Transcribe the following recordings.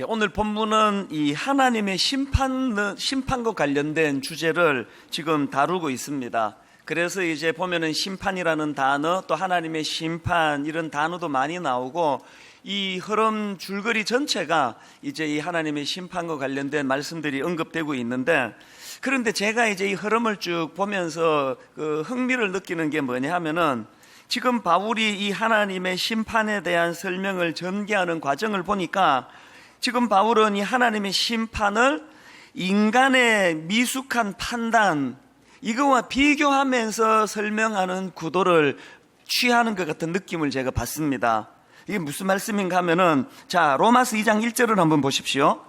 오늘 본문은 이 하나님의 심판과 관련된 주제를 지금 다루고 있습니다. 그래서 이제 보면은 심판이라는 단어, 또 하나님의 심판 이런 단어도 많이 나오고, 이 흐름 줄거리 전체가 이제 이 하나님의 심판과 관련된 말씀들이 언급되고 있는데, 그런데 제가 이제 이 흐름을 쭉 보면서 그 흥미를 느끼는 게 뭐냐 하면은, 지금 바울이 이 하나님의 심판에 대한 설명을 전개하는 과정을 보니까, 지금 바울은 이 하나님의 심판을 인간의 미숙한 판단, 이거와 비교하면서 설명하는 구도를 취하는 것 같은 느낌을 제가 받습니다. 이게 무슨 말씀인가 하면은, 자, 로마서 2장 1절을 한번 보십시오.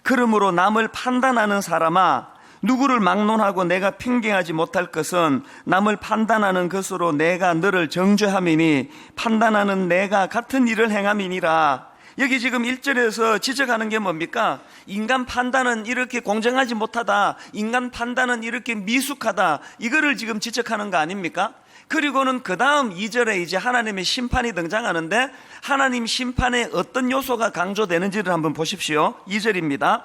그러므로 남을 판단하는 사람아, 누구를 막론하고 내가 핑계하지 못할 것은 남을 판단하는 것으로 내가 너를 정죄함이니 판단하는 내가 같은 일을 행함이니라. 여기 지금 1절에서 지적하는 게 뭡니까? 인간 판단은 이렇게 공정하지 못하다, 인간 판단은 이렇게 미숙하다, 이거를 지금 지적하는 거 아닙니까? 그리고는 그 다음 2절에 이제 하나님의 심판이 등장하는데, 하나님 심판에 어떤 요소가 강조되는지를 한번 보십시오. 2절입니다.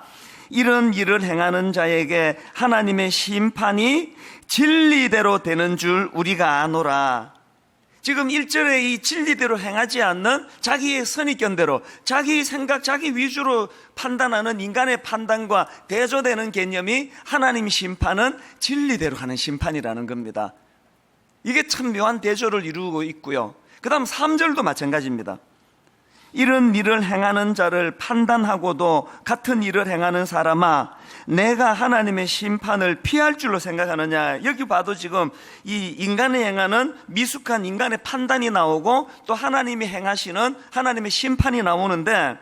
이런 일을 행하는 자에게 하나님의 심판이 진리대로 되는 줄 우리가 아노라. 지금 1절에 이 진리대로 행하지 않는 자기의 선입견대로, 자기 생각, 자기 위주로 판단하는 인간의 판단과 대조되는 개념이 하나님 심판은 진리대로 하는 심판이라는 겁니다. 이게 참 묘한 대조를 이루고 있고요. 그 다음 3절도 마찬가지입니다. 이런 일을 행하는 자를 판단하고도 같은 일을 행하는 사람아, 내가 하나님의 심판을 피할 줄로 생각하느냐. 여기 봐도 지금 이 인간이 행하는 미숙한 인간의 판단이 나오고, 또 하나님이 행하시는 하나님의 심판이 나오는데,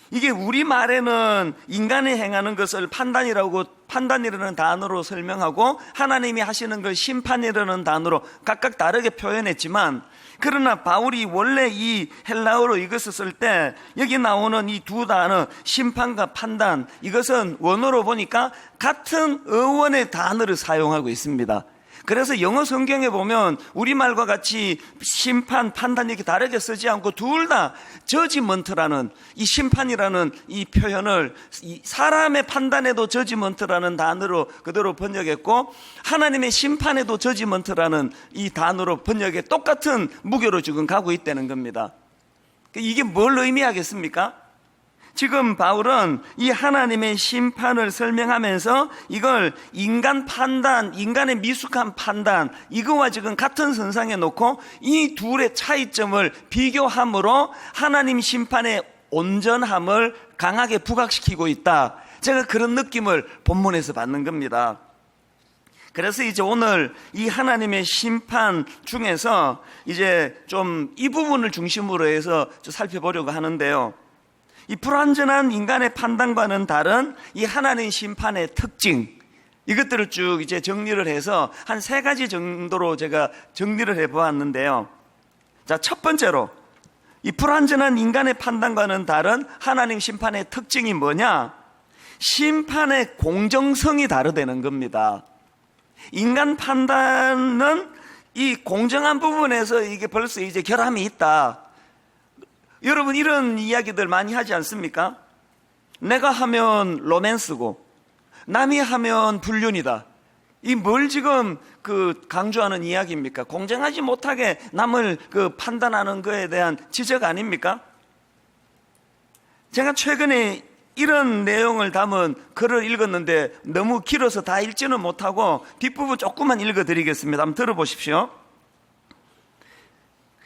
이게 우리말에는 인간이 행하는 것을 판단이라는 단어로 설명하고, 하나님이 하시는 걸 심판이라는 단어로 각각 다르게 표현했지만, 그러나 바울이 원래 이 헬라어로 이것을 쓸 때 여기 나오는 이 두 단어, 심판과 판단, 이것은 원어로 보니까 같은 어원의 단어를 사용하고 있습니다. 그래서 영어 성경에 보면 우리말과 같이 심판, 판단 이렇게 다르게 쓰지 않고 둘 다 저지먼트라는, 이 심판이라는 이 표현을 이 사람의 판단에도 저지먼트라는 단어로 그대로 번역했고, 하나님의 심판에도 저지먼트라는 이 단어로 번역해 똑같은 무게로 지금 가고 있다는 겁니다. 이게 뭘 의미하겠습니까? 지금 바울은 이 하나님의 심판을 설명하면서 이걸 인간 판단, 인간의 미숙한 판단, 이거와 지금 같은 선상에 놓고 이 둘의 차이점을 비교함으로 하나님 심판의 온전함을 강하게 부각시키고 있다. 제가 그런 느낌을 본문에서 받는 겁니다. 그래서 이제 오늘 이 하나님의 심판 중에서 이제 좀 이 부분을 중심으로 해서 좀 살펴보려고 하는데요. 이 불완전한 인간의 판단과는 다른 이 하나님 심판의 특징, 이것들을 쭉 이제 정리를 해서 한 3가지 정도로 제가 정리를 해보았는데요. 자, 첫 번째로 이 불완전한 인간의 판단과는 다른 하나님 심판의 특징이 뭐냐? 심판의 공정성이 다르다는 겁니다. 인간 판단은 이 공정한 부분에서 이게 벌써 이제 결함이 있다. 여러분 이런 이야기들 많이 하지 않습니까? 내가 하면 로맨스고 남이 하면 불륜이다. 이 뭘 지금 강조하는 이야기입니까? 공정하지 못하게 남을 판단하는 거에 대한 지적 아닙니까? 제가 최근에 이런 내용을 담은 글을 읽었는데 너무 길어서 다 읽지는 못하고 뒷부분 조금만 읽어드리겠습니다. 한번 들어보십시오.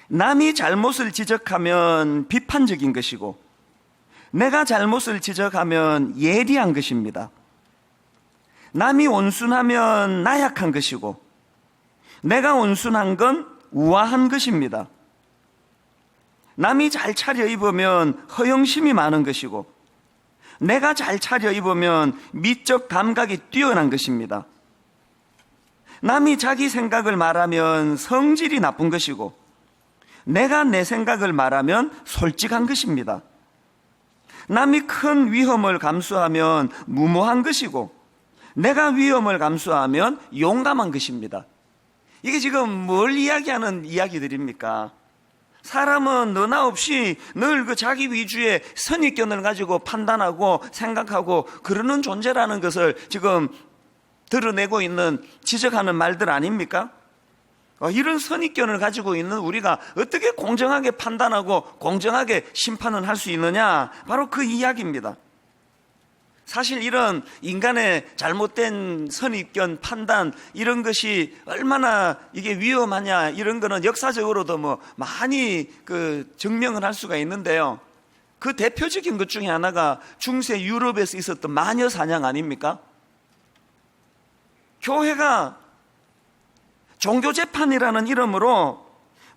남이 잘못을 지적하면 비판적인 것이고, 내가 잘못을 지적하면 예리한 것입니다. 남이 온순하면 나약한 것이고, 내가 온순한 건 우아한 것입니다. 남이 잘 차려입으면 허영심이 많은 것이고, 내가 잘 차려입으면 미적 감각이 뛰어난 것입니다. 남이 자기 생각을 말하면 성질이 나쁜 것이고, 내가 내 생각을 말하면 솔직한 것입니다. 남이 큰 위험을 감수하면 무모한 것이고, 내가 위험을 감수하면 용감한 것입니다. 이게 지금 뭘 이야기하는 이야기들입니까? 사람은 너나 없이 늘 그 자기 위주의 선입견을 가지고 판단하고 생각하고 그러는 존재라는 것을 지금 드러내고 있는, 지적하는 말들 아닙니까? 이런 선입견을 가지고 있는 우리가 어떻게 공정하게 판단하고 공정하게 심판을 할 수 있느냐? 바로 그 이야기입니다. 사실 이런 인간의 잘못된 선입견, 판단, 이런 것이 얼마나 이게 위험하냐, 이런 거는 역사적으로도 뭐 많이 증명을 할 수가 있는데요. 그 대표적인 것 중에 하나가 중세 유럽에서 있었던 마녀 사냥 아닙니까? 교회가 종교재판이라는 이름으로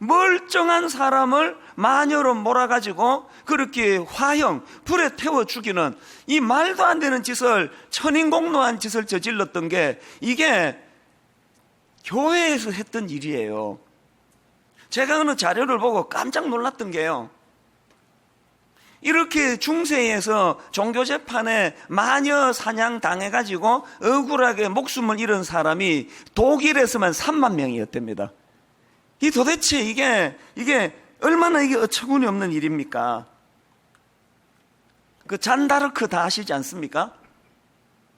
멀쩡한 사람을 마녀로 몰아가지고 그렇게 화형, 불에 태워 죽이는 이 말도 안 되는 짓을, 천인공노한 짓을 저질렀던 게 이게 교회에서 했던 일이에요. 제가 어느 자료를 보고 깜짝 놀랐던 게요, 이렇게 중세에서 종교재판에 마녀 사냥 당해가지고 억울하게 목숨을 잃은 사람이 독일에서만 3만 명이었답니다. 이 도대체 이게 얼마나 이게 어처구니 없는 일입니까? 그 잔다르크 다 아시지 않습니까?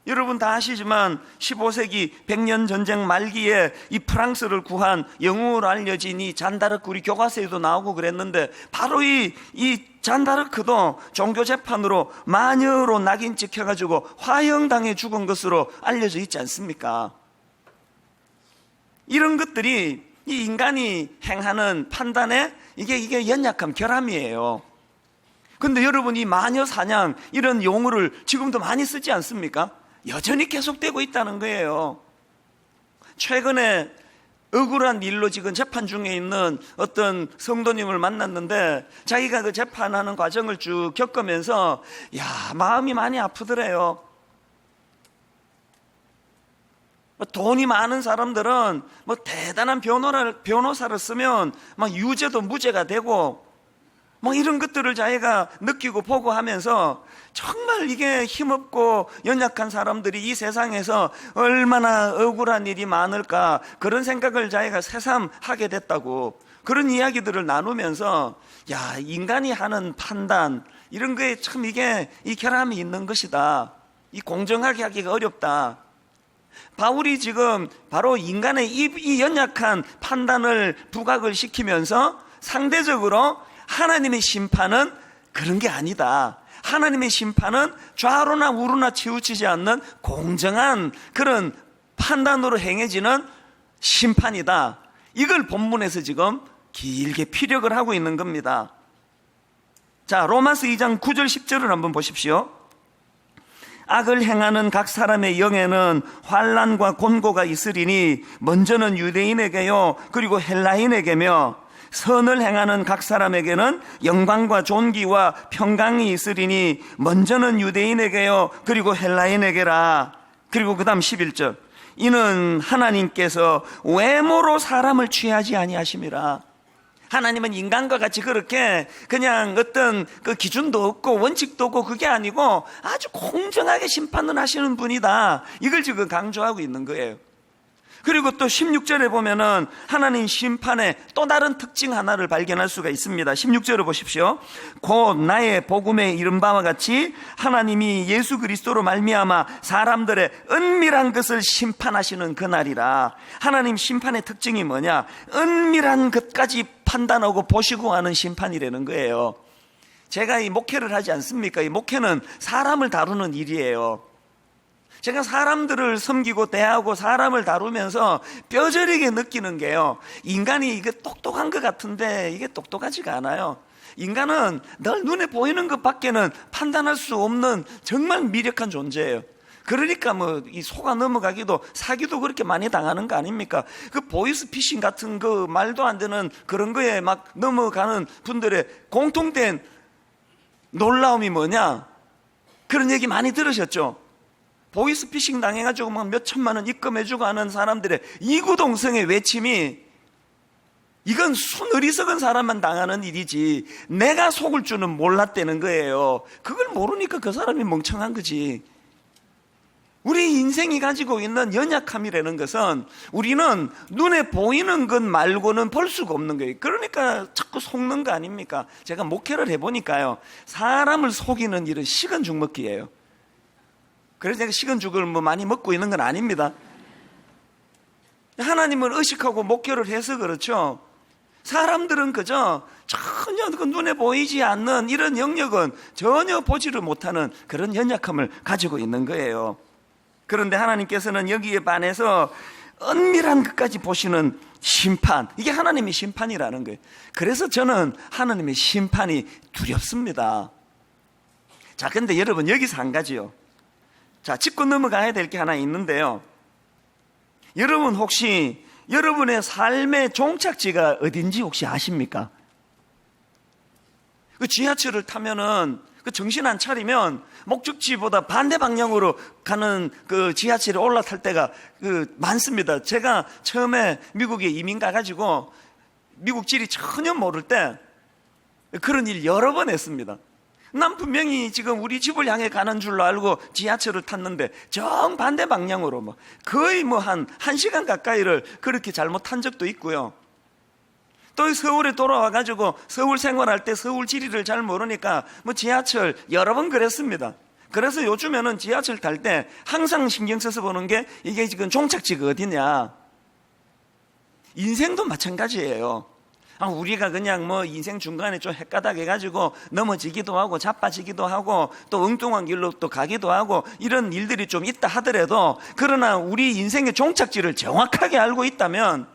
여러분 다 아시지만 15세기 100년 전쟁 말기에 이 프랑스를 구한 영웅으로 알려진 이 잔다르크, 우리 교과서에도 나오고 그랬는데, 바로 이 잔다르크도 종교재판으로 마녀로 낙인 찍혀가지고 화형당해 죽은 것으로 알려져 있지 않습니까? 이런 것들이 이 인간이 행하는 판단에 이게 연약함, 결함이에요. 근데 여러분, 이 마녀 사냥, 이런 용어를 지금도 많이 쓰지 않습니까? 여전히 계속되고 있다는 거예요. 최근에 억울한 일로 지금 재판 중에 있는 어떤 성도님을 만났는데, 자기가 그 재판하는 과정을 쭉 겪으면서 마음이 많이 아프더래요. 돈이 많은 사람들은 뭐 대단한 변호사를 쓰면 막 유죄도 무죄가 되고, 뭐 이런 것들을 자기가 느끼고 보고 하면서 정말 이게 힘없고 연약한 사람들이 이 세상에서 얼마나 억울한 일이 많을까, 그런 생각을 자기가 새삼 하게 됐다고, 그런 이야기들을 나누면서 인간이 하는 판단, 이런 거에 참 이게 이 결함이 있는 것이다, 이 공정하게 하기가 어렵다. 바울이 지금 바로 인간의 이 연약한 판단을 부각을 시키면서 상대적으로 하나님의 심판은 그런 게 아니다, 하나님의 심판은 좌로나 우로나 치우치지 않는 공정한 그런 판단으로 행해지는 심판이다, 이걸 본문에서 지금 길게 피력을 하고 있는 겁니다. 자, 로마서 2장 9절 10절을 한번 보십시오. 악을 행하는 각 사람의 영에는 환난과 곤고가 있으리니 먼저는 유대인에게요 그리고 헬라인에게며, 선을 행하는 각 사람에게는 영광과 존귀와 평강이 있으리니 먼저는 유대인에게요 그리고 헬라인에게라. 그리고 그 다음 11절, 이는 하나님께서 외모로 사람을 취하지 아니하심이라. 하나님은 인간과 같이 그렇게 그냥 어떤 그 기준도 없고 원칙도 없고 그게 아니고 아주 공정하게 심판을 하시는 분이다, 이걸 지금 강조하고 있는 거예요. 그리고 또 16절에 보면은 하나님 심판의 또 다른 특징 하나를 발견할 수가 있습니다. 16절을 보십시오. 곧 나의 복음에 이른 바와 같이 하나님이 예수 그리스도로 말미암아 사람들의 은밀한 것을 심판하시는 그날이라. 하나님 심판의 특징이 뭐냐? 은밀한 것까지 판단하고 보시고 하는 심판이라는 거예요. 제가 이 목회를 하지 않습니까? 이 목회는 사람을 다루는 일이에요. 제가 사람들을 섬기고 대하고 사람을 다루면서 뼈저리게 느끼는 게요, 인간이 이게 똑똑한 것 같은데 이게 똑똑하지가 않아요. 인간은 늘 눈에 보이는 것밖에는 판단할 수 없는 정말 미력한 존재예요. 그러니까 뭐 이 속아 넘어가기도, 사기도 그렇게 많이 당하는 거 아닙니까? 그 보이스피싱 같은 그 말도 안 되는 그런 거에 막 넘어가는 분들의 공통된 놀라움이 뭐냐? 그런 얘기 많이 들으셨죠? 보이스피싱 당해가지고 막 몇 천만 원 입금해주고 하는 사람들의 이구동성의 외침이, 이건 순어리석은 사람만 당하는 일이지 내가 속을 줄은 몰랐다는 거예요. 그걸 모르니까 그 사람이 멍청한 거지. 우리 인생이 가지고 있는 연약함이라는 것은 우리는 눈에 보이는 것 말고는 볼 수가 없는 거예요. 그러니까 자꾸 속는 거 아닙니까? 제가 목회를 해보니까요, 사람을 속이는 일은 식은 죽 먹기예요. 그래서 제가 식은 죽을 많이 먹고 있는 건 아닙니다. 하나님을 의식하고 목회를 해서 그렇죠. 사람들은 그저 전혀 그 눈에 보이지 않는 이런 영역은 전혀 보지를 못하는 그런 연약함을 가지고 있는 거예요. 그런데 하나님께서는 여기에 반해서 은밀한 것까지 보시는 심판, 이게 하나님의 심판이라는 거예요. 그래서 저는 하나님의 심판이 두렵습니다. 자, 근데 여러분 여기서 한 가지요. 자, 짚고 넘어가야 될 게 하나 있는데요. 여러분 혹시 여러분의 삶의 종착지가 어딘지 혹시 아십니까? 그 지하철을 타면은 그 정신 안 차리면 목적지보다 반대 방향으로 가는 그 지하철에 올라탈 때가 많습니다. 제가 처음에 미국에 이민 가가지고 미국 지리 전혀 모를 때 그런 일 여러 번 했습니다. 난 분명히 지금 우리 집을 향해 가는 줄로 알고 지하철을 탔는데 정반대 방향으로 거의 한 1시간 가까이를 그렇게 잘못한 적도 있고요. 또 서울에 돌아와가지고 서울 생활할 때 서울 지리를 잘 모르니까 지하철 여러 번 그랬습니다. 그래서 요즘에는 지하철 탈 때 항상 신경 써서 보는 게 이게 지금 종착지가 어디냐. 인생도 마찬가지예요. 우리가 그냥 인생 중간에 좀 헷가닥 해가지고 넘어지기도 하고 자빠지기도 하고 또 엉뚱한 길로 또 가기도 하고 이런 일들이 좀 있다 하더라도, 그러나 우리 인생의 종착지를 정확하게 알고 있다면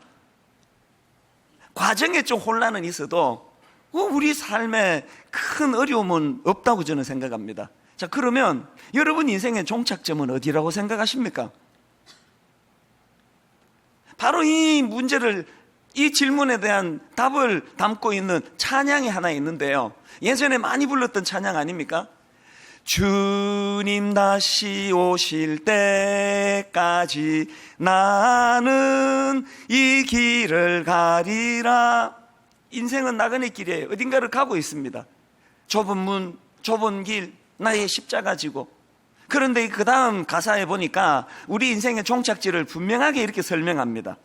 과정에 좀 혼란은 있어도 우리 삶에 큰 어려움은 없다고 저는 생각합니다. 자, 그러면 여러분 인생의 종착점은 어디라고 생각하십니까? 바로 이 문제를, 이 질문에 대한 답을 담고 있는 찬양이 하나 있는데요. 예전에 많이 불렀던 찬양 아닙니까? 주님 다시 오실 때까지 나는 이 길을 가리라. 인생은 나그네 길이에요. 어딘가를 가고 있습니다. 좁은 문, 좁은 길, 나의 십자가 지고. 그런데 그 다음 가사에 보니까 우리 인생의 종착지를 분명하게 이렇게 설명합니다.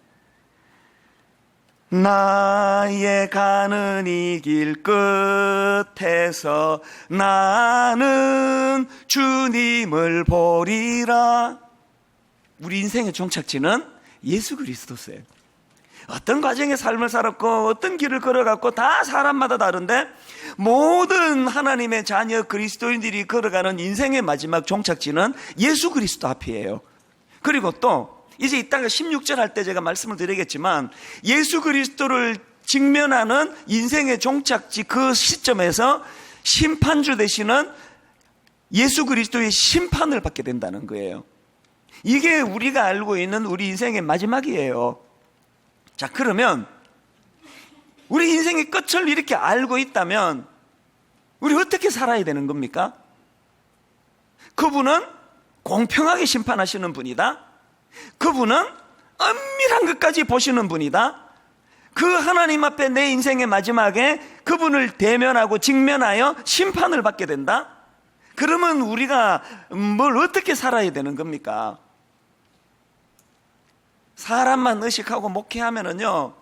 나의 가는 이 길 끝에서 나는 주님을 보리라. 우리 인생의 종착지는 예수 그리스도세요. 어떤 과정의 삶을 살았고 어떤 길을 걸어갔고 다 사람마다 다른데 모든 하나님의 자녀 그리스도인들이 걸어가는 인생의 마지막 종착지는 예수 그리스도 앞이에요. 그리고 또 이제 이따가 16절 할 때 제가 말씀을 드리겠지만, 예수 그리스도를 직면하는 인생의 종착지 그 시점에서 심판주 되시는 예수 그리스도의 심판을 받게 된다는 거예요. 이게 우리가 알고 있는 우리 인생의 마지막이에요. 자, 그러면 우리 인생의 끝을 이렇게 알고 있다면 우리 어떻게 살아야 되는 겁니까? 그분은 공평하게 심판하시는 분이다. 그분은 은밀한 것까지 보시는 분이다. 그 하나님 앞에 내 인생의 마지막에 그분을 대면하고 직면하여 심판을 받게 된다. 그러면 우리가 뭘 어떻게 살아야 되는 겁니까? 사람만 의식하고 목회하면은요,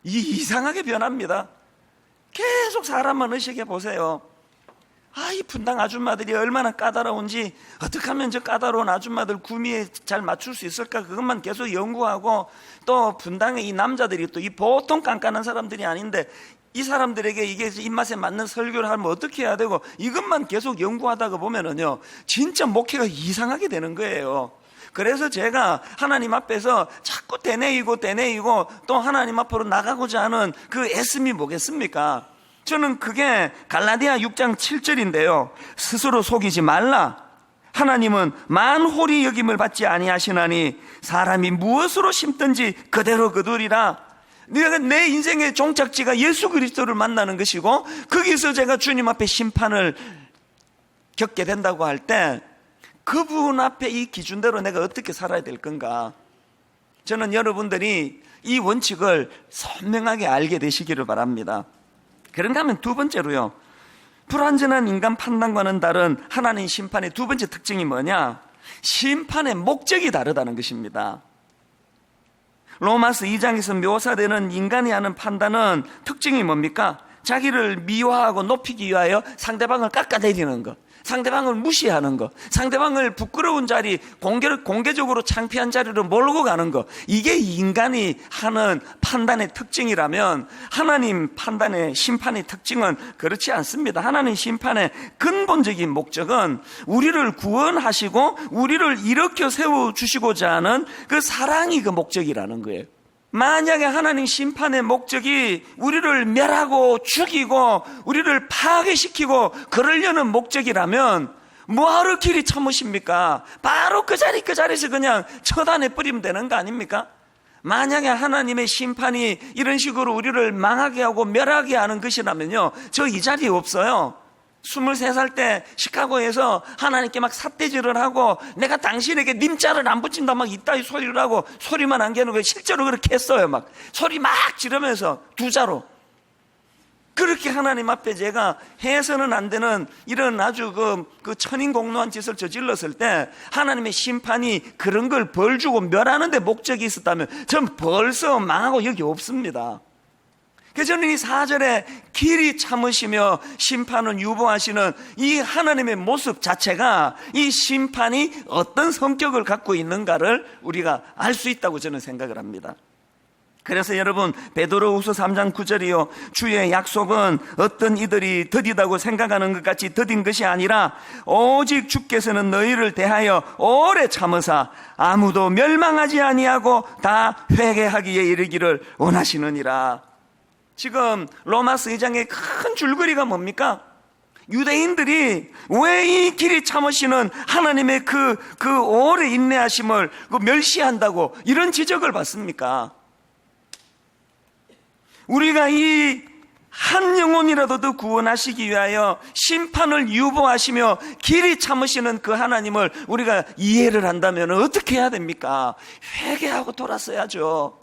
이상하게 변합니다. 계속 사람만 의식해 보세요. 이 분당 아줌마들이 얼마나 까다로운지, 어떻게 하면 저 까다로운 아줌마들 구미에 잘 맞출 수 있을까, 그것만 계속 연구하고, 또 분당의 이 남자들이 또 이 보통 깐깐한 사람들이 아닌데 이 사람들에게 이게 입맛에 맞는 설교를 하면 어떻게 해야 되고, 이것만 계속 연구하다가 보면은요, 진짜 목회가 이상하게 되는 거예요. 그래서 제가 하나님 앞에서 자꾸 되뇌이고 또 하나님 앞으로 나가고자 하는 그 애씀이 뭐겠습니까? 저는 그게 갈라디아 6장 7절인데요. 스스로 속이지 말라. 하나님은 만홀히 여김을 받지 아니하시나니 사람이 무엇으로 심든지 그대로 거두리라. 내 인생의 종착지가 예수 그리스도를 만나는 것이고, 거기서 제가 주님 앞에 심판을 겪게 된다고 할 때 그분 앞에 이 기준대로 내가 어떻게 살아야 될 건가. 저는 여러분들이 이 원칙을 선명하게 알게 되시기를 바랍니다. 그런가 하면 두 번째로요, 불완전한 인간 판단과는 다른 하나님 심판의 두 번째 특징이 뭐냐? 심판의 목적이 다르다는 것입니다. 로마서 2장에서 묘사되는 인간이 하는 판단은 특징이 뭡니까? 자기를 미화하고 높이기 위하여 상대방을 깎아내리는 것, 상대방을 무시하는 것, 상대방을 부끄러운 자리, 공개적으로 창피한 자리로 몰고 가는 것, 이게 인간이 하는 판단의 특징이라면 하나님 판단의 심판의 특징은 그렇지 않습니다. 하나님 심판의 근본적인 목적은 우리를 구원하시고 우리를 일으켜 세워주시고자 하는 그 사랑이 그 목적이라는 거예요. 만약에 하나님 심판의 목적이 우리를 멸하고 죽이고 우리를 파괴시키고 그러려는 목적이라면 뭐하러 길이 참으십니까? 바로 그 자리에서 그냥 처단해 버리면 되는 거 아닙니까? 만약에 하나님의 심판이 이런 식으로 우리를 망하게 하고 멸하게 하는 것이라면요, 저 이 자리에 없어요. 23살 때 시카고에서 하나님께 막 삿대질을 하고 내가 당신에게 님자를 안 붙인다 막 이따위 소리를 하고 소리만 안 개는 거예요. 실제로 그렇게 했어요. 막 소리 막 지르면서 두 자로 그렇게 하나님 앞에 제가 해서는 안 되는 이런 아주 그 천인공노한 짓을 저질렀을 때 하나님의 심판이 그런 걸 벌 주고 멸하는 데 목적이 있었다면 전 벌써 망하고 여기 없습니다. 그래서 저는 이 4절에 길이 참으시며 심판은 유보하시는 이 하나님의 모습 자체가 이 심판이 어떤 성격을 갖고 있는가를 우리가 알 수 있다고 저는 생각을 합니다. 그래서 여러분, 베드로후서 3장 9절이요, 주의 약속은 어떤 이들이 더디다고 생각하는 것 같이 더딘 것이 아니라 오직 주께서는 너희를 대하여 오래 참으사 아무도 멸망하지 아니하고 다 회개하기에 이르기를 원하시느니라. 지금 로마서 2장의 큰 줄거리가 뭡니까? 유대인들이 왜 이 길이 참으시는 하나님의 그 오래 인내하심을 멸시한다고 이런 지적을 받습니까? 우리가 이 한 영혼이라도 더 구원하시기 위하여 심판을 유보하시며 길이 참으시는 그 하나님을 우리가 이해를 한다면 어떻게 해야 됩니까? 회개하고 돌아서야죠.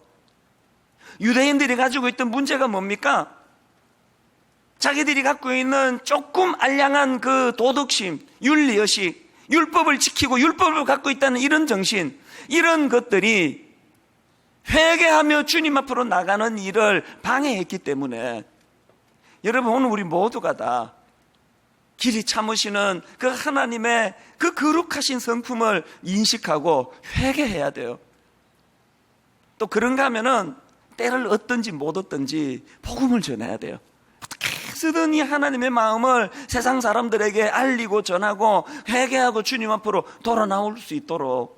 유대인들이 가지고 있던 문제가 뭡니까? 자기들이 갖고 있는 조금 알량한 그 도덕심, 윤리의식, 율법을 지키고 율법을 갖고 있다는 이런 정신, 이런 것들이 회개하며 주님 앞으로 나가는 일을 방해했기 때문에 여러분, 오늘 우리 모두가 다 길이 참으시는 그 하나님의 그 거룩하신 성품을 인식하고 회개해야 돼요. 또 그런가 하면은 때를 얻든지 못 얻든지 복음을 전해야 돼요. 어떻게 해서든 이 하나님의 마음을 세상 사람들에게 알리고 전하고 회개하고 주님 앞으로 돌아 나올 수 있도록.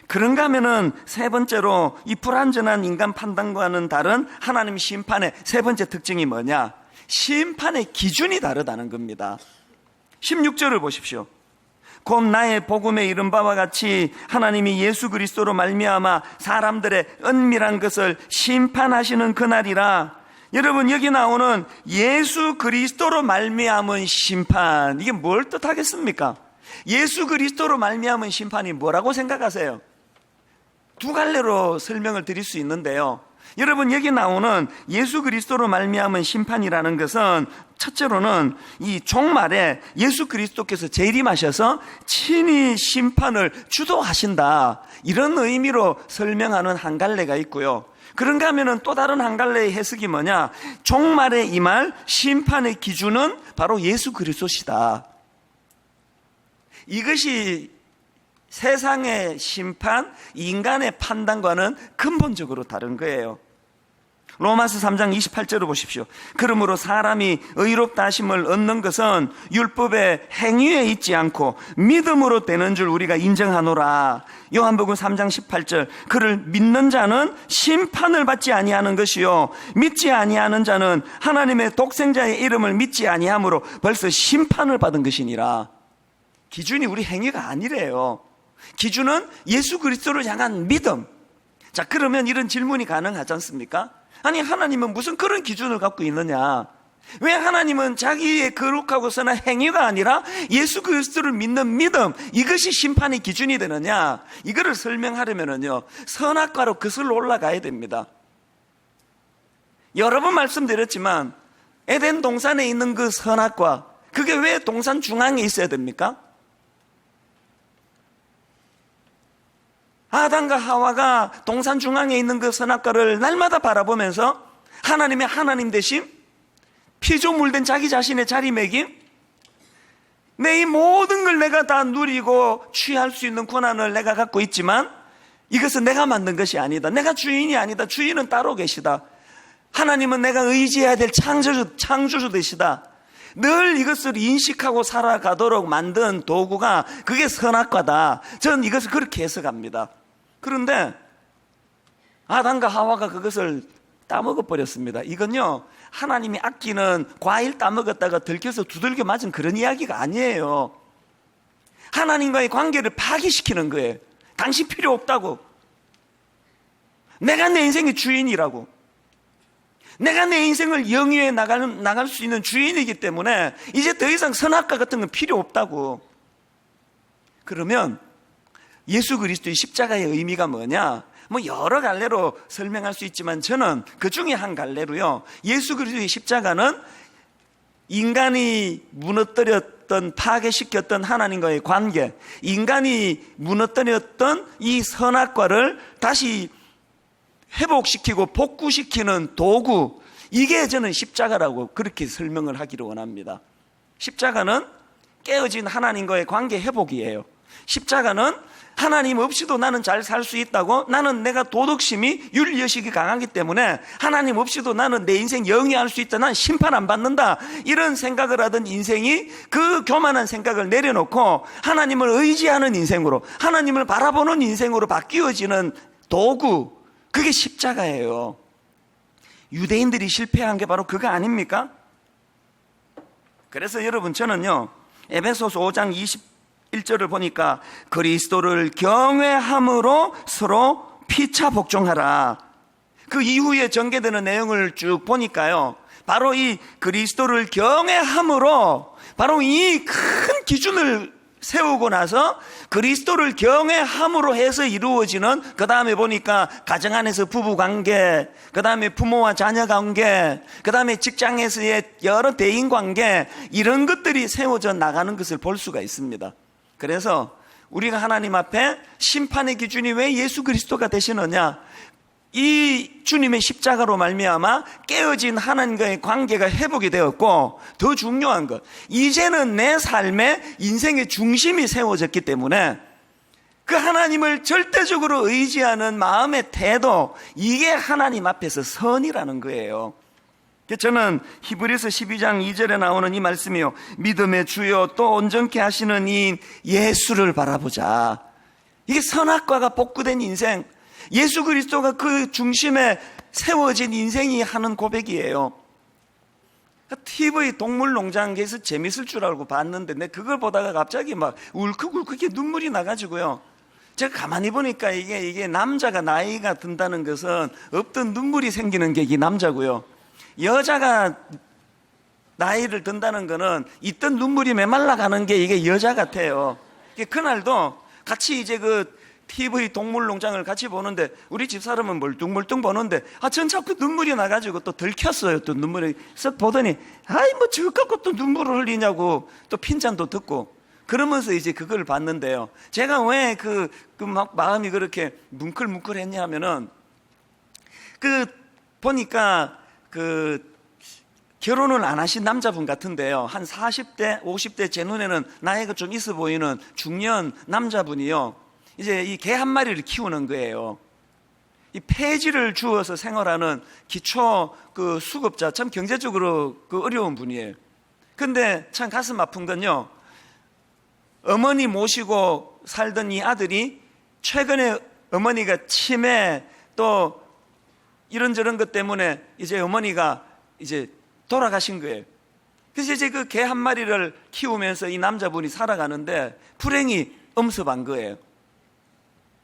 그런가 하면은 세 번째로 이 불완전한 인간 판단과는 다른 하나님 심판의 세 번째 특징이 뭐냐? 심판의 기준이 다르다는 겁니다. 16절을 보십시오. 곧 나의 복음에 이른 바와 같이 하나님이 예수 그리스도로 말미암아 사람들의 은밀한 것을 심판하시는 그날이라. 여러분, 여기 나오는 예수 그리스도로 말미암은 심판, 이게 뭘 뜻하겠습니까? 예수 그리스도로 말미암은 심판이 뭐라고 생각하세요? 두 갈래로 설명을 드릴 수 있는데요, 여러분, 여기 나오는 예수 그리스도로 말미암은 심판이라는 것은 첫째로는 이 종말에 예수 그리스도께서 재림하셔서 친히 심판을 주도하신다, 이런 의미로 설명하는 한 갈래가 있고요. 그런가 하면은 또 다른 한 갈래의 해석이 뭐냐? 종말에 임할 심판의 기준은 바로 예수 그리스도시다. 이것이 세상의 심판, 인간의 판단과는 근본적으로 다른 거예요. 로마서 3장 28절을 보십시오. 그러므로 사람이 의롭다 하심을 얻는 것은 율법의 행위에 있지 않고 믿음으로 되는 줄 우리가 인정하노라. 요한복음 3장 18절, 그를 믿는 자는 심판을 받지 아니하는 것이요 믿지 아니하는 자는 하나님의 독생자의 이름을 믿지 아니함으로 벌써 심판을 받은 것이니라. 기준이 우리 행위가 아니래요. 기준은 예수 그리스도를 향한 믿음. 자, 그러면 이런 질문이 가능하지 않습니까? 아니, 하나님은 무슨 그런 기준을 갖고 있느냐? 왜 하나님은 자기의 거룩하고 선한 행위가 아니라 예수 그리스도를 믿는 믿음, 이것이 심판의 기준이 되느냐? 이거를 설명하려면요, 선악과로 거슬러 올라가야 됩니다. 여러 번 말씀드렸지만 에덴 동산에 있는 그 선악과, 그게 왜 동산 중앙에 있어야 됩니까? 아담과 하와가 동산 중앙에 있는 그 선악과를 날마다 바라보면서 하나님의 하나님 되심, 피조물 된 자기 자신의 자리매김, 내 이 모든 걸 내가 다 누리고 취할 수 있는 권한을 내가 갖고 있지만 이것은 내가 만든 것이 아니다. 내가 주인이 아니다. 주인은 따로 계시다. 하나님은 내가 의지해야 될 창조주 되시다. 늘 이것을 인식하고 살아가도록 만든 도구가 그게 선악과다. 저는 이것을 그렇게 해석합니다. 그런데 아담과 하와가 그것을 따먹어 버렸습니다. 이건요, 하나님이 아끼는 과일 따먹었다가 들켜서 두들겨 맞은 그런 이야기가 아니에요. 하나님과의 관계를 파기시키는 거예요. 당신 필요 없다고. 내가 내 인생의 주인이라고. 내가 내 인생을 영위해 나갈 수 있는 주인이기 때문에 이제 더 이상 선악과 같은 건 필요 없다고. 그러면 예수 그리스도의 십자가의 의미가 뭐냐? 뭐 여러 갈래로 설명할 수 있지만 저는 그 중에 한 갈래로요, 예수 그리스도의 십자가는 인간이 무너뜨렸던, 파괴시켰던 하나님과의 관계, 인간이 무너뜨렸던 이 선악과를 다시 회복시키고 복구시키는 도구, 이게 저는 십자가라고 그렇게 설명을 하기를 원합니다. 십자가는 깨어진 하나님과의 관계 회복이에요. 십자가는 하나님 없이도 나는 잘 살 수 있다고, 나는 내가 도덕심이, 윤리의식이 강하기 때문에 하나님 없이도 나는 내 인생 영위할 수 있다, 난 심판 안 받는다, 이런 생각을 하던 인생이 그 교만한 생각을 내려놓고 하나님을 의지하는 인생으로, 하나님을 바라보는 인생으로 바뀌어지는 도구, 그게 십자가예요. 유대인들이 실패한 게 바로 그거 아닙니까? 그래서 여러분, 저는요, 에베소서 5장 21절을 보니까 그리스도를 경외함으로 서로 피차 복종하라. 그 이후에 전개되는 내용을 쭉 보니까요, 바로 이 그리스도를 경외함으로, 바로 이 큰 기준을 세우고 나서 그리스도를 경외함으로 해서 이루어지는, 그 다음에 보니까 가정 안에서 부부 관계, 그 다음에 부모와 자녀 관계, 그 다음에 직장에서의 여러 대인 관계, 이런 것들이 세워져 나가는 것을 볼 수가 있습니다. 그래서 우리가 하나님 앞에 심판의 기준이 왜 예수 그리스도가 되시느냐, 이 주님의 십자가로 말미암아 깨어진 하나님과의 관계가 회복이 되었고, 더 중요한 것, 이제는 내 삶의 인생의 중심이 세워졌기 때문에 그 하나님을 절대적으로 의지하는 마음의 태도, 이게 하나님 앞에서 선이라는 거예요. 저는 히브리서 12장 2절에 나오는 이 말씀이요, 믿음의 주요 또 온전케 하시는 이 예수를 바라보자. 이게 선악과가 복구된 인생, 예수 그리스도가 그 중심에 세워진 인생이 하는 고백이에요. TV 동물농장에서 재밌을 줄 알고 봤는데, 내 그걸 보다가 갑자기 막 울컥울컥 눈물이 나가지고요, 제가 가만히 보니까 이게 남자가 나이가 든다는 것은 없던 눈물이 생기는 게 이 남자고요, 여자가 나이를 든다는 거는 있던 눈물이 메말라가는 게 이게 여자 같아요. 그날도 같이 이제 그 TV 동물농장을 같이 보는데 우리 집사람은 멀뚱멀뚱 보는데 전 자꾸 눈물이 나가지고 또 들켰어요. 또 눈물이 쓱 보더니 뭐 저것 갖고 또 눈물을 흘리냐고 또 핀잔도 듣고 그러면서 이제 그걸 봤는데요, 제가 왜 막 마음이 그렇게 뭉클뭉클했냐 하면은 보니까 결혼을 안 하신 남자분 같은데요, 한 40대 50대 제 눈에는 나이가 좀 있어 보이는 중년 남자분이요, 이제 이 개 한 마리를 키우는 거예요. 이 폐지를 주어서 생활하는 기초 수급자, 참 경제적으로 어려운 분이에요. 근데 참 가슴 아픈 건요, 어머니 모시고 살던 이 아들이 최근에 어머니가 치매 또 이런저런 것 때문에 이제 어머니가 이제 돌아가신 거예요. 그래서 이제 그 개 한 마리를 키우면서 이 남자분이 살아가는데 불행히 엄습한 거예요.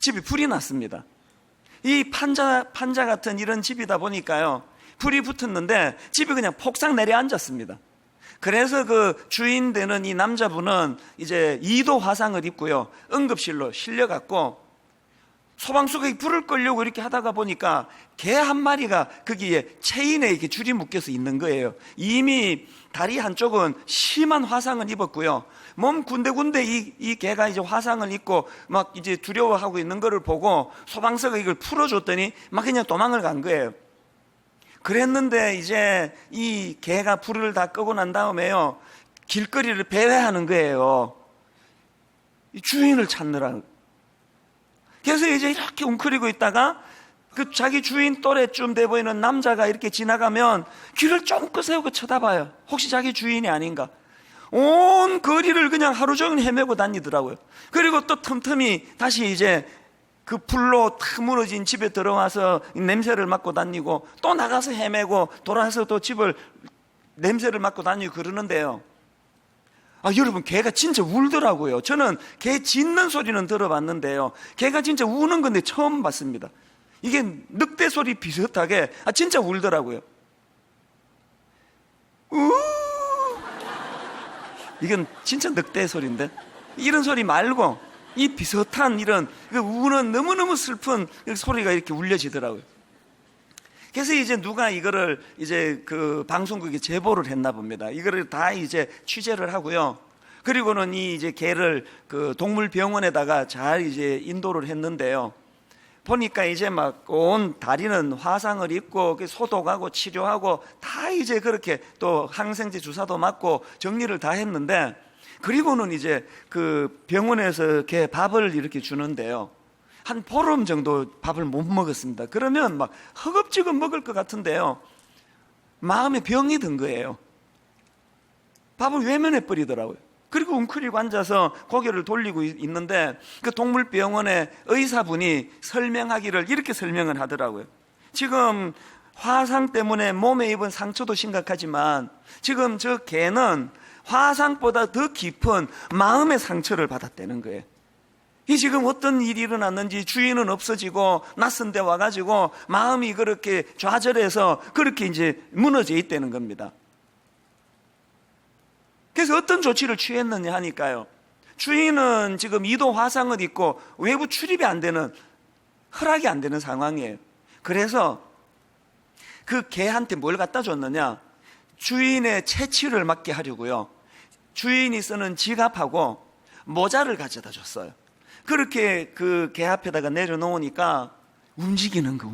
집이 불이 났습니다. 이 판자 같은 이런 집이다 보니까요, 불이 붙었는데 집이 그냥 폭삭 내려앉았습니다. 그래서 그 주인 되는 이 남자분은 이제 2도 화상을 입고요, 응급실로 실려갔고, 소방수가 불을 끌려고 이렇게 하다가 보니까 개 한 마리가 거기에 체인에 이렇게 줄이 묶여서 있는 거예요. 이미 다리 한쪽은 심한 화상을 입었고요. 몸 군데군데 이 개가 이제 화상을 입고 막 이제 두려워하고 있는 거를 보고 소방서가 이걸 풀어줬더니 막 그냥 도망을 간 거예요. 그랬는데 이제 이 개가 불을 다 끄고 난 다음에요, 길거리를 배회하는 거예요. 이 주인을 찾느라. 그래서 이제 이렇게 웅크리고 있다가 그 자기 주인 또래쯤 돼 보이는 남자가 이렇게 지나가면 귀를 쫑긋 세우고 쳐다봐요. 혹시 자기 주인이 아닌가. 온 거리를 그냥 하루 종일 헤매고 다니더라고요. 그리고 또 틈틈이 다시 이제 그 불로 탁 무너진 집에 들어와서 냄새를 맡고 다니고 또 나가서 헤매고 돌아와서 또 집을 냄새를 맡고 다니고 그러는데요. 여러분, 개가 진짜 울더라고요. 저는 개 짖는 소리는 들어봤는데요, 개가 진짜 우는 건데 처음 봤습니다. 이게 늑대 소리 비슷하게 진짜 울더라고요. 이건 진짜 늑대 소리인데, 이런 소리 말고 이 비슷한 이런 우는 너무너무 슬픈 소리가 이렇게 울려지더라고요. 그래서 이제 누가 이거를 이제 그 방송국에 제보를 했나 봅니다. 이거를 다 이제 취재를 하고요. 그리고는 이 이제 개를 그 동물병원에다가 잘 이제 인도를 했는데요. 보니까 이제 막 온 다리는 화상을 입고 소독하고 치료하고 다 이제 그렇게 또 항생제 주사도 맞고 정리를 다 했는데, 그리고는 이제 그 병원에서 개 밥을 이렇게 주는데요, 한 보름 정도 밥을 못 먹었습니다. 그러면 막 허겁지겁 먹을 것 같은데요, 마음에 병이 든 거예요. 밥을 외면해 버리더라고요. 그리고 웅크리고 앉아서 고개를 돌리고 있는데 그 동물병원의 의사분이 설명하기를 이렇게 설명을 하더라고요. 지금 화상 때문에 몸에 입은 상처도 심각하지만 지금 저 개는 화상보다 더 깊은 마음의 상처를 받았다는 거예요. 이 지금 어떤 일이 일어났는지 주인은 없어지고 낯선 데 와가지고 마음이 그렇게 좌절해서 그렇게 이제 무너져 있다는 겁니다. 그래서 어떤 조치를 취했느냐 하니까요, 주인은 지금 2도 화상을 입고 외부 출입이 안 되는, 허락이 안 되는 상황이에요. 그래서 그 개한테 뭘 갖다 줬느냐, 주인의 채취를 막게 하려고요, 주인이 쓰는 지갑하고 모자를 가져다 줬어요. 그렇게 그 개 앞에다가 내려놓으니까 움직이는 거.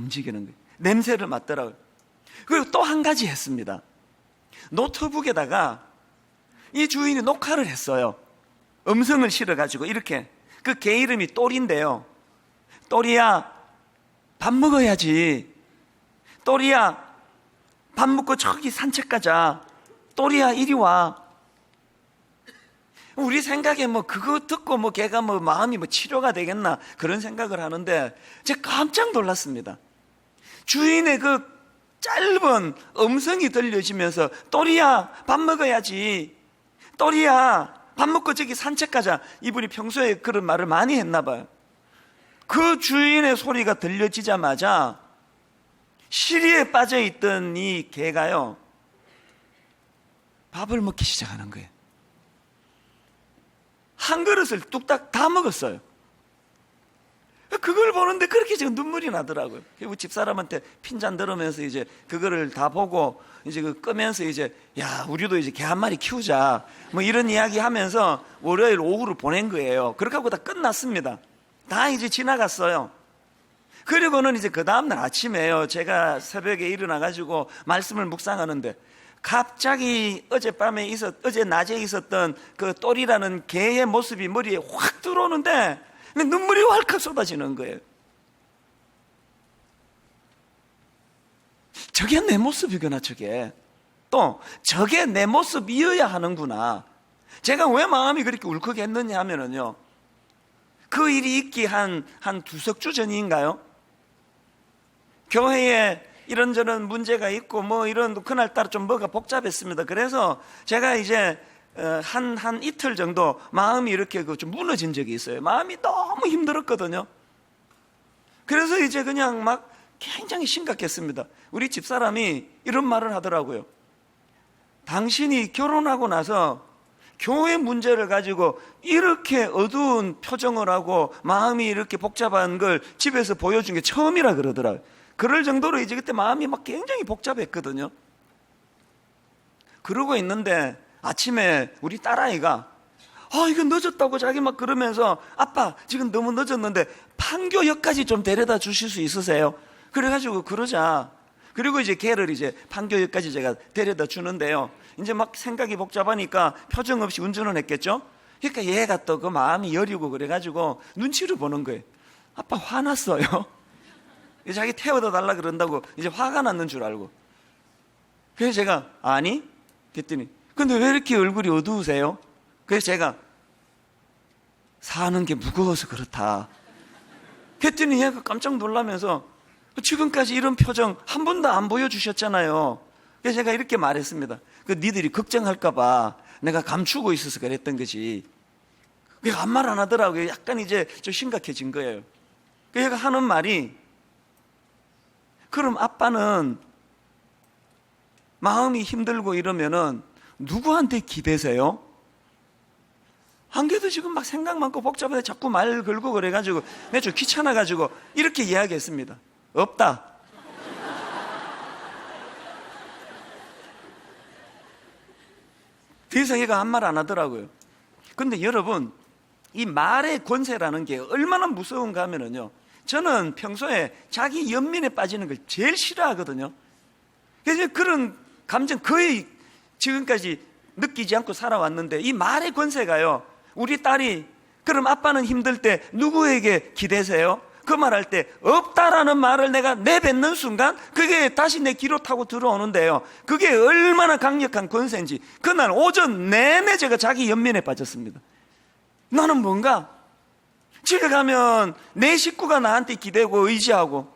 냄새를 맡더라고요. 그리고 또 한 가지 했습니다. 노트북에다가 이 주인이 녹화를 했어요. 음성을 실어가지고 이렇게, 그 개 이름이 또리인데요, 또리야 밥 먹어야지, 또리야 밥 먹고 저기 산책 가자, 또리야 이리 와. 우리 생각에 뭐 그거 듣고 뭐 걔가 뭐 마음이 뭐 치료가 되겠나 그런 생각을 하는데 제가 깜짝 놀랐습니다. 주인의 그 짧은 음성이 들려지면서 또리야 밥 먹어야지, 또리야 밥 먹고 저기 산책 가자, 이분이 평소에 그런 말을 많이 했나 봐요. 그 주인의 소리가 들려지자마자 시리에 빠져있던 이 개가요, 밥을 먹기 시작하는 거예요. 한 그릇을 뚝딱 다 먹었어요. 그걸 보는데 그렇게 지금 눈물이 나더라고요. 그리고 집사람한테 핀잔 들으면서 이제 그거를 다 보고 이제 그 끄면서 이제 야, 우리도 이제 개 한 마리 키우자 뭐 이런 이야기 하면서 월요일 오후를 보낸 거예요. 그렇게 하고 다 끝났습니다. 다 이제 지나갔어요. 그리고는 이제 그 다음날 아침에요, 제가 새벽에 일어나가지고 말씀을 묵상하는데 갑자기 어제 낮에 있었던 그 또리라는 개의 모습이 머리에 확 들어오는데 눈물이 왈칵 쏟아지는 거예요. 저게 내 모습이구나, 저게. 또 저게 내 모습이어야 하는구나. 제가 왜 마음이 그렇게 울컥했느냐 하면은요, 그 일이 있기 한 두 석 주 전인가요? 교회에 이런저런 문제가 있고 뭐 이런, 그날따라 좀 뭐가 복잡했습니다. 그래서 제가 이제 한 이틀 정도 마음이 이렇게 좀 무너진 적이 있어요. 마음이 너무 힘들었거든요. 그래서 이제 그냥 막 굉장히 심각했습니다. 우리 집사람이 이런 말을 하더라고요. 당신이 결혼하고 나서 교회 문제를 가지고 이렇게 어두운 표정을 하고 마음이 이렇게 복잡한 걸 집에서 보여준 게 처음이라 그러더라고요. 그럴 정도로 이제 그때 마음이 막 굉장히 복잡했거든요. 그러고 있는데 아침에 우리 딸아이가 이거 늦었다고 자기 막 그러면서 아빠 지금 너무 늦었는데 판교역까지 좀 데려다 주실 수 있으세요? 그래가지고 그러자. 그리고 이제 걔를 이제 판교역까지 제가 데려다 주는데요. 이제 막 생각이 복잡하니까 표정 없이 운전을 했겠죠? 그러니까 얘가 또 그 마음이 여리고 그래가지고 눈치를 보는 거예요. 아빠 화났어요. 자기 태워다 달라 그런다고 이제 화가 났는 줄 알고. 그래서 제가 아니? 그랬더니 근데 왜 이렇게 얼굴이 어두우세요? 그래서 제가 사는 게 무거워서 그렇다. 그랬더니 얘가 깜짝 놀라면서 지금까지 이런 표정 한 번도 안 보여주셨잖아요. 그래서 제가 이렇게 말했습니다. 니들이 걱정할까봐 내가 감추고 있어서 그랬던 거지. 아무 말 안 하더라고요. 약간 이제 좀 심각해진 거예요. 얘가 하는 말이 그럼 아빠는 마음이 힘들고 이러면은 누구한테 기대세요? 안 그래도 지금 막 생각 많고 복잡한데 자꾸 말 걸고 그래가지고 내가 좀 귀찮아가지고 이렇게 이야기했습니다. 없다. 더 이상 얘가 한 말 안 하더라고요. 근데 여러분, 이 말의 권세라는 게 얼마나 무서운가 하면은요, 저는 평소에 자기 연민에 빠지는 걸 제일 싫어하거든요. 그래서 그런 감정 거의 지금까지 느끼지 않고 살아왔는데 이 말의 권세가요, 우리 딸이 그럼 아빠는 힘들 때 누구에게 기대세요? 그 말할 때 없다라는 말을 내가 내뱉는 순간 그게 다시 내 귀로 타고 들어오는데요, 그게 얼마나 강력한 권세인지 그날 오전 내내 제가 자기 연민에 빠졌습니다. 나는 뭔가 집에 가면 내 식구가 나한테 기대고 의지하고,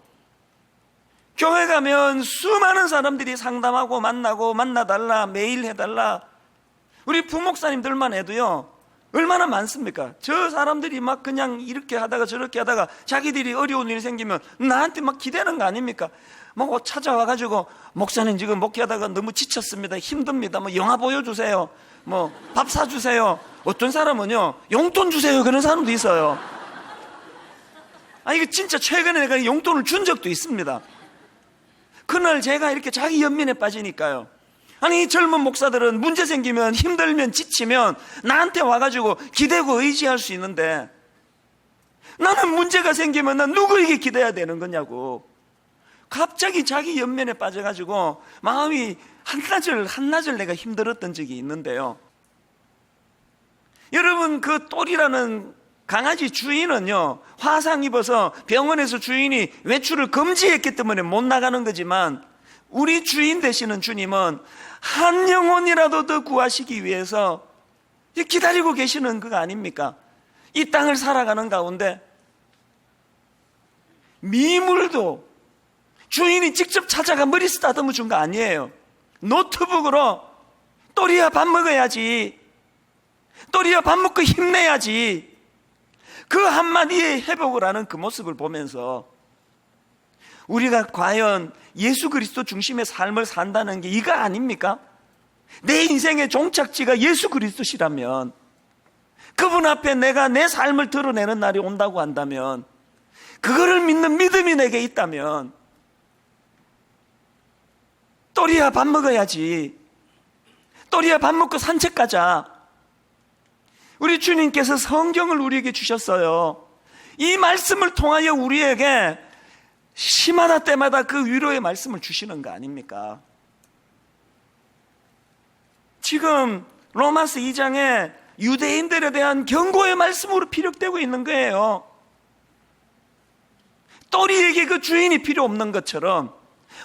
교회 가면 수많은 사람들이 상담하고 만나고 만나달라 매일 해달라, 우리 부목사님들만 해도요 얼마나 많습니까? 저 사람들이 막 그냥 이렇게 하다가 저렇게 하다가 자기들이 어려운 일이 생기면 나한테 막 기대는 거 아닙니까? 뭐 찾아와가지고 목사님 지금 목회하다가 너무 지쳤습니다, 힘듭니다, 뭐 영화 보여주세요, 뭐 밥 사주세요. 어떤 사람은요 용돈 주세요 그런 사람도 있어요. 이거 진짜 최근에 내가 용돈을 준 적도 있습니다. 그날 제가 이렇게 자기 연민에 빠지니까요, 이 젊은 목사들은 문제 생기면 힘들면 지치면 나한테 와가지고 기대고 의지할 수 있는데 나는 문제가 생기면 난 누구에게 기대야 되는 거냐고. 갑자기 자기 연민에 빠져가지고 마음이 한나절 내가 힘들었던 적이 있는데요, 여러분 그 똘이라는 강아지 주인은요 화상 입어서 병원에서 주인이 외출을 금지했기 때문에 못 나가는 거지만 우리 주인 되시는 주님은 한 영혼이라도 더 구하시기 위해서 기다리고 계시는 그거 아닙니까? 이 땅을 살아가는 가운데 미물도 주인이 직접 찾아가 머리 쓰다듬어 준 거 아니에요. 노트북으로 또리야 밥 먹어야지, 또리야 밥 먹고 힘내야지, 그 한마디에 회복을 하는 그 모습을 보면서 우리가 과연 예수 그리스도 중심의 삶을 산다는 게 이거 아닙니까? 내 인생의 종착지가 예수 그리스도시라면, 그분 앞에 내가 내 삶을 드러내는 날이 온다고 한다면, 그거를 믿는 믿음이 내게 있다면 또리야 밥 먹어야지, 또리야 밥 먹고 산책 가자. 우리 주님께서 성경을 우리에게 주셨어요. 이 말씀을 통하여 우리에게 시마다 때마다 그 위로의 말씀을 주시는 거 아닙니까? 지금 로마서 2장에 유대인들에 대한 경고의 말씀으로 피력되고 있는 거예요. 또리에게 그 주인이 필요 없는 것처럼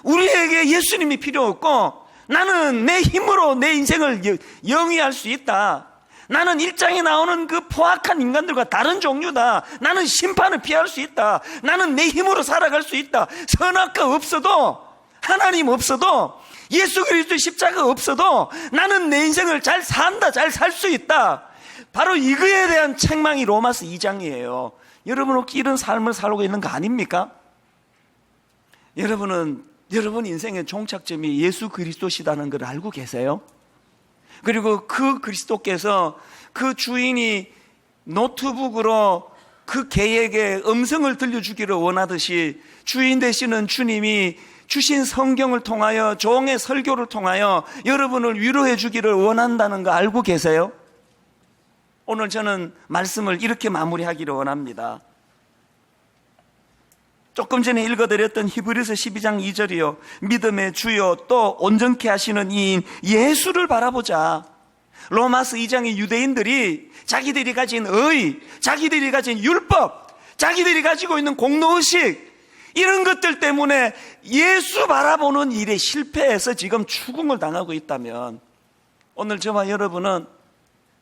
우리에게 예수님이 필요 없고, 나는 내 힘으로 내 인생을 영위할 수 있다, 나는 1장에 나오는 그 포악한 인간들과 다른 종류다, 나는 심판을 피할 수 있다, 나는 내 힘으로 살아갈 수 있다, 선악과 없어도, 하나님 없어도, 예수 그리스도의 십자가 없어도 나는 내 인생을 잘 산다, 잘 살 수 있다. 바로 이거에 대한 책망이 로마서 2장이에요 여러분 혹시 이런 삶을 살고 있는 거 아닙니까? 여러분 인생의 종착점이 예수 그리스도시다는 걸 알고 계세요? 그리고 그 그리스도께서 그 주인이 노트북으로 그 개에게 음성을 들려주기를 원하듯이 주인 되시는 주님이 주신 성경을 통하여 종의 설교를 통하여 여러분을 위로해 주기를 원한다는 거 알고 계세요? 오늘 저는 말씀을 이렇게 마무리하기를 원합니다. 조금 전에 읽어드렸던 히브리서 12장 2절이요. 믿음의 주요 또 온전케 하시는 이인 예수를 바라보자. 로마서 2장의 유대인들이 자기들이 가진 의, 자기들이 가진 율법, 자기들이 가지고 있는 공로의식 이런 것들 때문에 예수 바라보는 일에 실패해서 지금 추궁을 당하고 있다면 오늘 저와 여러분은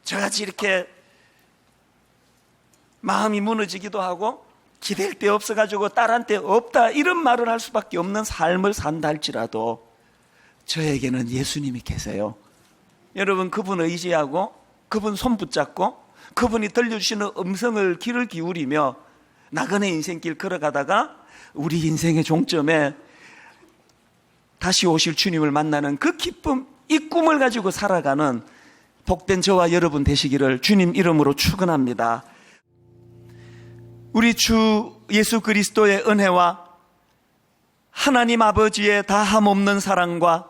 저같이 이렇게 마음이 무너지기도 하고 기댈 데 없어가지고 딸한테 없다 이런 말을 할 수밖에 없는 삶을 산다 할지라도 저에게는 예수님이 계세요. 여러분 그분 의지하고 그분 손 붙잡고 그분이 들려주시는 음성을 귀를 기울이며 나그네 인생길 걸어가다가 우리 인생의 종점에 다시 오실 주님을 만나는 그 기쁨, 이 꿈을 가지고 살아가는 복된 저와 여러분 되시기를 주님 이름으로 축원합니다. 우리 주 예수 그리스도의 은혜와 하나님 아버지의 다함없는 사랑과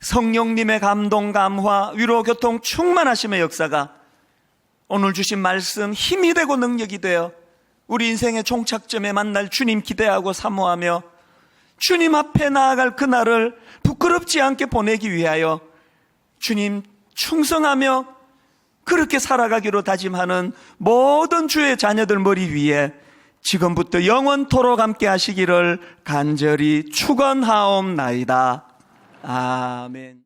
성령님의 감동, 감화, 위로, 교통, 충만하심의 역사가 오늘 주신 말씀 힘이 되고 능력이 되어 우리 인생의 종착점에 만날 주님 기대하고 사모하며 주님 앞에 나아갈 그날을 부끄럽지 않게 보내기 위하여 주님 충성하며 그렇게 살아가기로 다짐하는 모든 주의 자녀들 머리 위에 지금부터 영원토록 함께 하시기를 간절히 축원하옵나이다. 아멘.